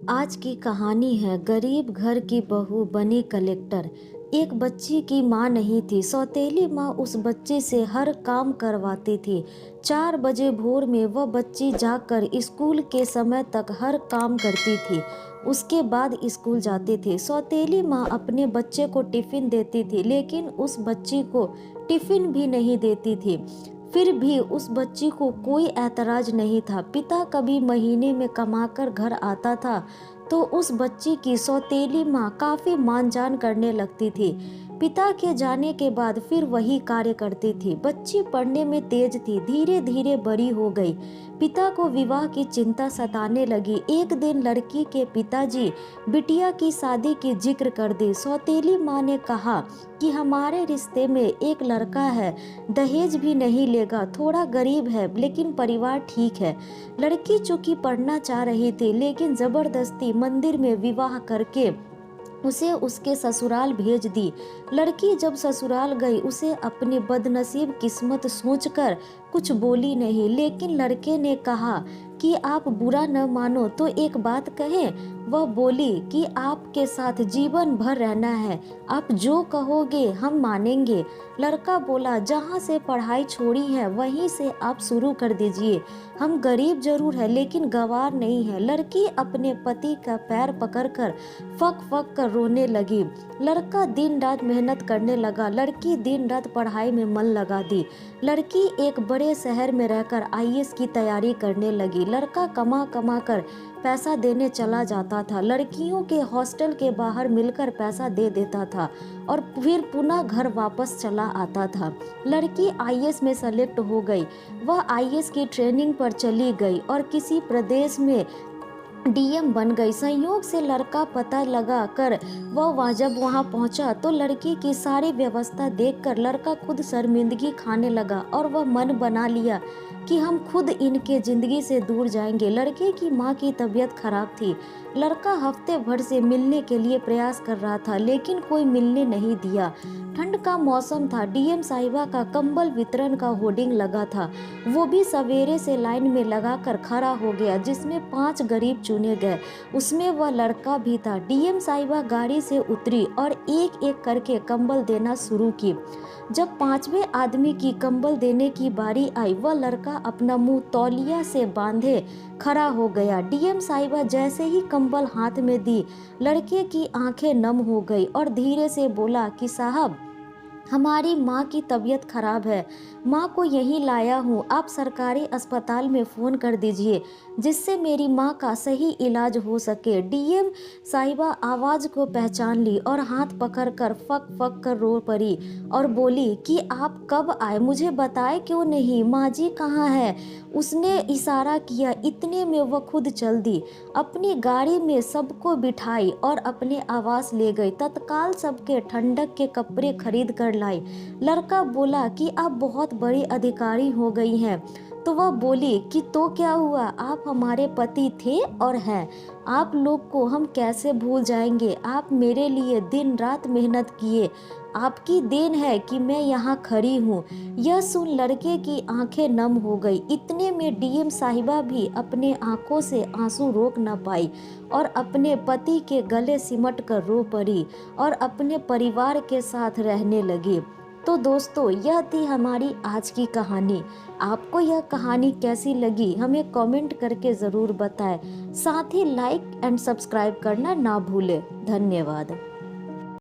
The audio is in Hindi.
आज की कहानी है गरीब घर की बहू बनी कलेक्टर। एक बच्ची की माँ नहीं थी। सौतेली माँ उस बच्चे से हर काम करवाती थी। 4 बजे भोर में वह बच्ची जाकर स्कूल के समय तक हर काम करती थी। उसके बाद स्कूल जाती थी। सौतेली माँ अपने बच्चे को टिफिन देती थी, लेकिन उस बच्ची को टिफिन भी नहीं देती थी। फिर भी उस बच्ची को कोई ऐतराज नहीं था। पिता कभी महीने में कमाकर घर आता था तो उस बच्ची की सौतेली माँ काफी मानजान करने लगती थी। पिता के जाने के बाद फिर वही कार्य करती थी। बच्ची पढ़ने में तेज थी, धीरे धीरे बड़ी हो गई। पिता को विवाह की चिंता सताने लगी। एक दिन लड़की के पिताजी बिटिया की शादी की जिक्र कर दी। सौतेली माँ ने कहा कि हमारे रिश्ते में एक लड़का है, दहेज भी नहीं लेगा, थोड़ा गरीब है लेकिन परिवार ठीक है। लड़की चूंकि पढ़ना चाह रही थी, लेकिन जबरदस्ती मंदिर में विवाह करके उसे उसके ससुराल भेज दी। लड़की जब ससुराल गई, उसे अपनी बदनसीब किस्मत सोचकर कुछ बोली नहीं, लेकिन लड़के ने कहा कि आप बुरा न मानो तो एक बात कहें। वह बोली कि आपके साथ जीवन भर रहना है, आप जो कहोगे हम मानेंगे। लड़का बोला, जहाँ से पढ़ाई छोड़ी है वहीं से आप शुरू कर दीजिए। हम गरीब जरूर है लेकिन गवार नहीं है। लड़की अपने पति का पैर पकड़कर फक फक कर रोने लगी। लड़का दिन रात मेहनत करने लगा। लड़की दिन रात पढ़ाई में मन लगा दी। लड़की एक बड़े शहर में रहकर आईएएस की तैयारी करने लगी। लड़का कमा कमा कर पैसा देने चला जाता था। लड़कियों के हॉस्टल के बाहर मिलकर पैसा दे देता था और फिर पुनः घर वापस चला आता था। लड़की आईएएस में सेलेक्ट हो गई। वह आईएएस की ट्रेनिंग पर चली गई और किसी प्रदेश में डीएम बन गई। संयोग से लड़का पता लगा कर वह जब वहां पहुंचा तो लड़की की सारी व्यवस्था देखकर लड़का खुद शर्मिंदगी खाने लगा और वह मन बना लिया कि हम खुद इनके जिंदगी से दूर जाएंगे। लड़के की माँ की तबीयत खराब थी। लड़का हफ्ते भर से मिलने के लिए प्रयास कर रहा था, लेकिन कोई मिलने नहीं दिया। ठंड का मौसम था। डीएम साहिबा का कंबल वितरण का होर्डिंग लगा था। वो भी सवेरे से लाइन में लगाकर खड़ा हो गया, जिसमें 5 गरीब चुने गए। उसमें वह लड़का भी था। डीएम साहिबा गाड़ी से उतरी और एक एक करके कंबल देना शुरू की। जब 5वें आदमी की कंबल देने की बारी आई, वह लड़का अपना मुंह तौलिया से बांधे खड़ा हो गया। डीएम साहिबा जैसे ही कंबल हाथ में दी, लड़के की आंखें नम हो गई और धीरे से बोला कि साहब, हमारी माँ की तबीयत खराब है, माँ को यहीं लाया हूँ, आप सरकारी अस्पताल में फ़ोन कर दीजिए जिससे मेरी माँ का सही इलाज हो सके। डीएम साहिबा आवाज़ को पहचान ली और हाथ पकड़कर फक फक कर रो पड़ी और बोली कि आप कब आए, मुझे बताए क्यों नहीं, माँ जी कहाँ है। उसने इशारा किया। इतने में वह खुद चल दी, अपनी गाड़ी में सबको बिठाई और अपने आवास ले गई। तत्काल सबके ठंडक के कपड़े खरीद कर लाई। लड़का बोला कि आप बहुत बड़ी अधिकारी हो गई हैं। तो वह बोली कि तो क्या हुआ, आप हमारे पति थे और हैं। आप लोग को हम कैसे भूल जाएंगे। आप मेरे लिए दिन रात मेहनत किए, आपकी देन है कि मैं यहाँ खड़ी हूँ। यह सुन लड़के की आंखें नम हो गई। इतने में डीएम साहिबा भी अपने आंखों से आंसू रोक न पाई और अपने पति के गले सिमट कर रो पड़ी और अपने परिवार के साथ रहने लगी। तो दोस्तों, यह थी हमारी आज की कहानी। आपको यह कहानी कैसी लगी हमें कमेंट करके ज़रूर बताएं। साथ ही लाइक एंड सब्सक्राइब करना ना भूलें। धन्यवाद।